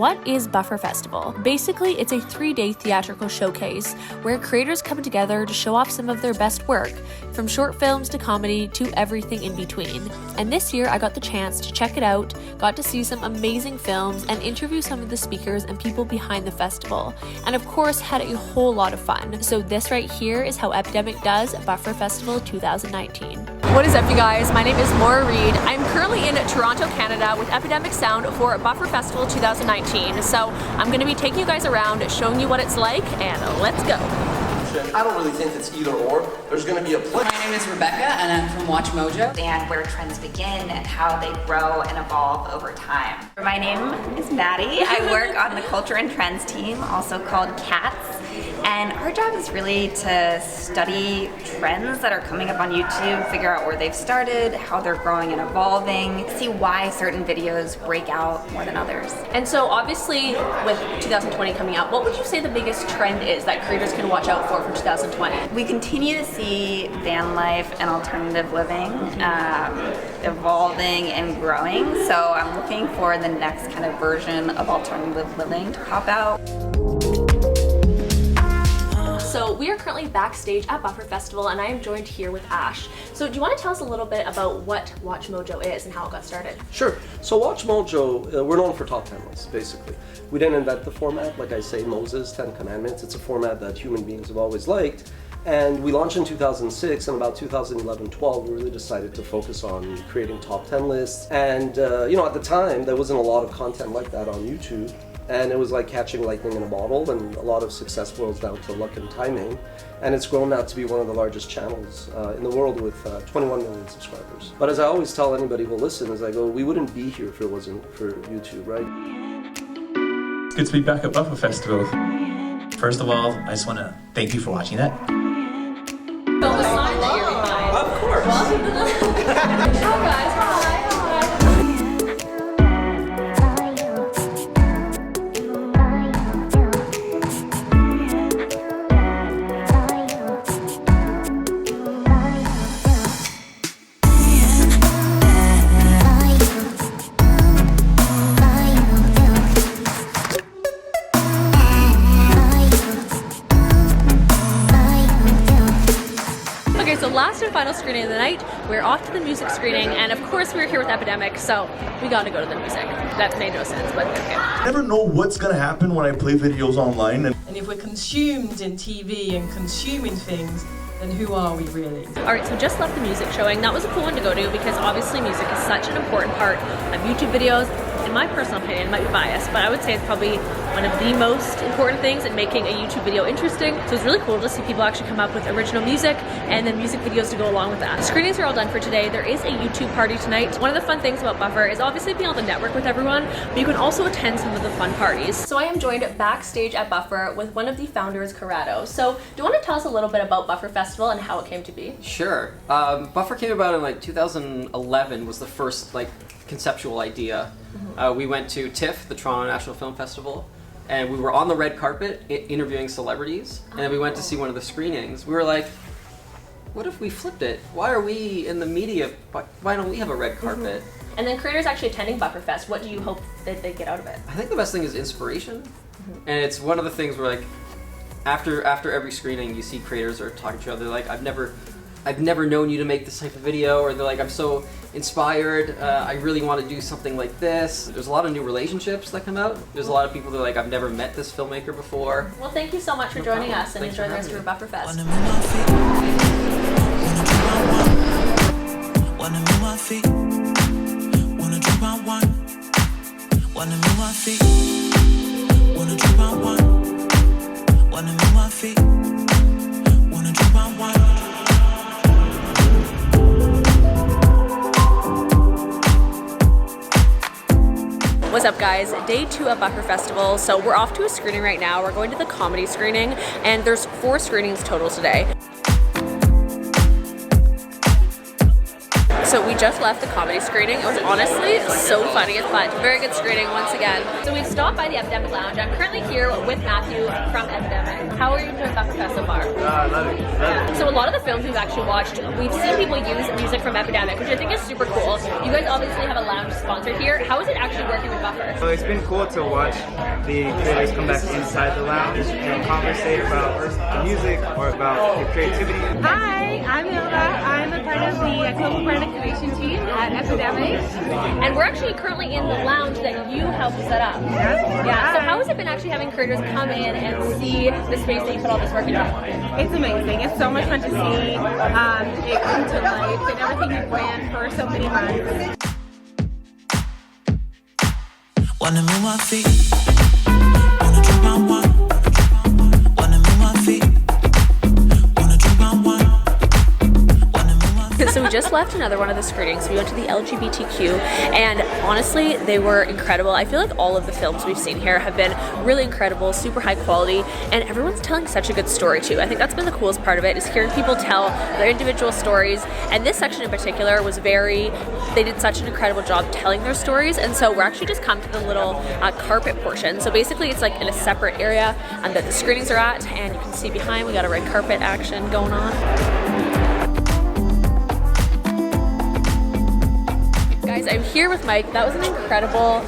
what is Buffer Festival? Basically, it's a 3-day theatrical showcase where creators come together to show off some of their best work, from short films to comedy to everything in between. And this year I got the chance to check it out, got to see some amazing films and interview some of the speakers and people behind the festival, and of course had a whole lot of fun. So this right here is how Epidemic does Buffer Festival 2019. What is up, you guys? My name is Laura Reid. I'm currently in Toronto, Canada with Epidemic Sound for Buffer Festival 2019. So I'm going to be taking you guys around, showing you what it's like, and let's go. I don't really think it's either or. There's going to be a place. My name is Rebecca and I'm from Watch Mojo. And where trends begin and how they grow and evolve over time. My name is Maddie. I work on the Culture and Trends team, also called CATS. And our job is really to study trends that are coming up on YouTube, figure out where they've started, how they're growing and evolving, see why certain videos break out more than others. And so obviously with 2020 coming out, what would you say the biggest trend is that creators can watch out for 2020? We continue to see van life and alternative living evolving and growing. So I'm looking for the next kind of version of alternative living to pop out. So we are currently backstage at Buffer Festival and I am joined here with Ash. So do you want to tell us a little bit about what Watch Mojo is and how it got started? Sure. So Watch Mojo, we're known for top 10 lists, basically. We didn't invent the format. Like I say, Moses, 10 Commandments. It's a format that human beings have always liked. And we launched in 2006, and about 2011-12, we really decided to focus on creating top 10 lists. And you know, at the time, there wasn't a lot of content like that on YouTube. And it was like catching lightning in a bottle, and a lot of success boils down to luck and timing. And it's grown now to be one of the largest channels in the world with 21 million subscribers. But as I always tell anybody who listens, I go, we wouldn't be here if it wasn't for YouTube, right? It's good to be back at Buffer Festival. First of all, I just want to thank you for watching that. Of course. Hi guys, hi. So last and final screening of the night, we're off to the music screening, and of course we're here with Epidemic, so we gotta go to the music. That made no sense, but okay. I never know what's gonna happen when I play videos online. And if we're consumed in TV and consuming things, then who are we really? Alright, so just left the music showing. That was a cool one to go to because obviously music is such an important part of YouTube videos. In my personal opinion, it might be biased, but I would say it's probably one of the most important things in making a YouTube video interesting. So it's really cool to see people actually come up with original music and then music videos to go along with that. The screenings are all done for today. There is a YouTube party tonight. One of the fun things about Buffer is obviously being able to network with everyone, but you can also attend some of the fun parties. So I am joined backstage at Buffer with one of the founders, Corrado. So do you want to tell us a little bit about Buffer Festival and how it came to be? Sure. Buffer came about in like 2011 was the first like conceptual idea. We went to TIFF, the Toronto National Film Festival, and we were on the red carpet interviewing celebrities, and then we went to see one of the screenings. We were like, what if we flipped it? Why are we in the media? Why don't we have a red carpet? And then creators actually attending Buffer Fest, what do you hope that they get out of it? I think the best thing is inspiration. And it's one of the things where like, after every screening, you see creators are talking to each other like, I've never known you to make this type of video, or they're like, I'm so inspired, I really want to do something like this. There's a lot of new relationships that come out. There's a lot of people that are like, I've never met this filmmaker before. Well, thank you so much for joining us and enjoy the rest of your Buffer Fest. What's up guys, day 2 of Buffer Festival. So we're off to a screening right now. We're going to the comedy screening and there's 4 screenings total today. So we just left the comedy screening. It was honestly so funny. It's fun. Very good screening once again. So we've stopped by the Epidemic Lounge. I'm currently here with Matthew from Epidemic. How are you enjoying Buffer Fest so far? Love it. So a lot of the films we've actually watched, we've seen people use music from Epidemic, which I think is super cool. You guys obviously have a lounge sponsored here. How is it actually working with Buffer? So it's been cool to watch the creators come back inside the lounge and conversate about the music or about your creativity. Hi, I'm Hilda. I'm a part of the global brand activation team at Epidemic. And we're actually currently in the lounge that you helped set up. Yeah. So how has it been actually having creators come in and see the space that you put all this work into? It's amazing. It's so much fun to see it come to life and everything you planned for so many months. Wanna move my feet, wanna drink my wine. Wanna move my feet, wanna drink my wine. So we just left another one of the screenings. We went to the LGBTQ, and honestly, they were incredible. I feel like all of the films we've seen here have been really incredible, super high quality, and everyone's telling such a good story too. I think that's been the coolest part of it, is hearing people tell their individual stories, and this section in particular was they did such an incredible job telling their stories, and so we're actually just come to the little carpet portion. So basically it's like in a separate area that the screenings are at, and you can see behind we got a red carpet action going on. Guys, I'm here with Mike. That was an incredible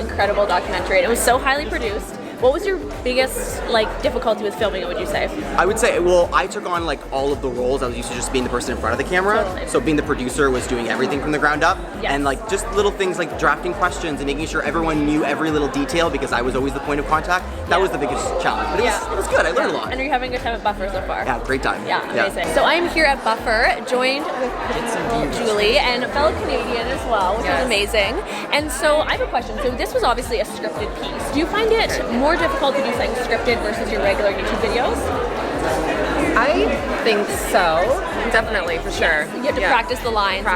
documentary. It was so highly produced. What was your biggest difficulty with filming it, would you say? I would say, well, I took on all of the roles. I was used to just being the person in front of the camera. Totally. So being the producer was doing everything from the ground up. Yes. And just little things like drafting questions and making sure everyone knew every little detail because I was always the point of contact. That was the biggest challenge. But it was good. I learned a lot. And are you having a good time at Buffer so far? Yeah, great time. Yeah, amazing. So I'm here at Buffer, joined with Julie and a fellow Canadian as well, which is amazing. And so I have a question. So this was obviously a scripted piece. Do you find it more difficult to do something scripted versus your regular YouTube videos? I think so. Definitely, for sure. You have to practice the lines.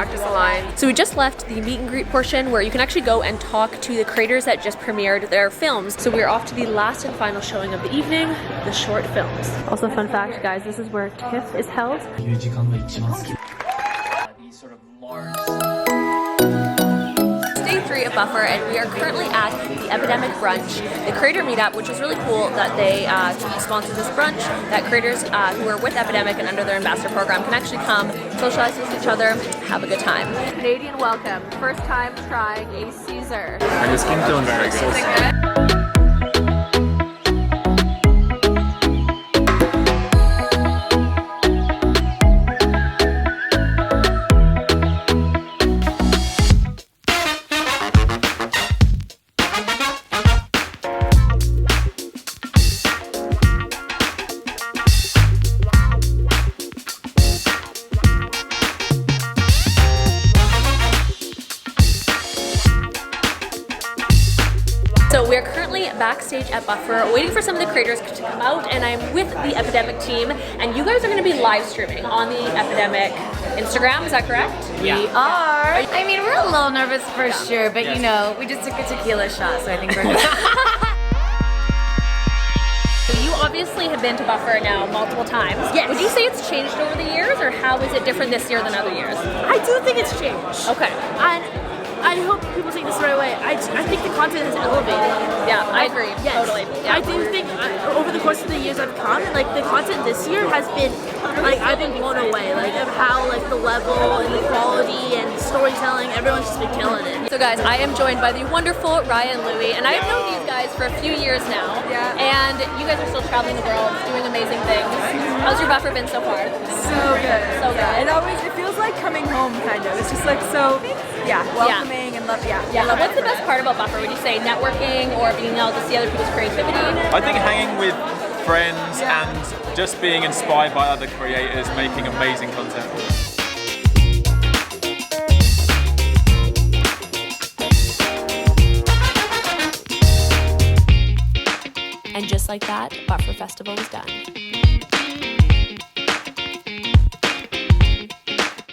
So we just left the meet and greet portion where you can actually go and talk to the creators that just premiered their films. So we're off to the last and final showing of the evening, the short films. Also, fun fact, guys, this is where TIFF is held. These sort of large. Day 3 of Buffer, and we are currently at the Epidemic brunch, the creator meetup, which is really cool that they sponsor this brunch, that creators who are with Epidemic and under their ambassador program can actually come, socialize with each other, have a good time. Canadian welcome, first time trying a Caesar. And the skin tone very good. So we're currently backstage at Buffer, waiting for some of the creators to come out, and I'm with the Epidemic team, and you guys are going to be live streaming on the Epidemic Instagram, is that correct? We are. I mean, we're a little nervous for sure, but you know, we just took a tequila shot, so I think we're good. You obviously have been to Buffer now multiple times. Yes. Would you say it's changed over the years, or how is it different this year than other years? I do think it's changed. Okay. And I hope people take this the right way. I think the content has elevated. Yeah, I agree. Yes. Totally. Yeah. I do think over the course of the years I've come, the content this year has been, I've been blown away, of how, the level and the quality and storytelling, everyone's just been killing it. So guys, I am joined by the wonderful Ryan and Louie, and I have known these guys for a few years now. Yeah. And you guys are still traveling the world, doing amazing things. How's your Buffer been so far? So good. So good. It feels like coming home, kind of. It's just welcoming and love. What's the best part about Buffer? Would you say networking or being able to see other people's creativity? I think hanging with friends and just being inspired by other creators making amazing content. And just like that, Buffer Festival was done.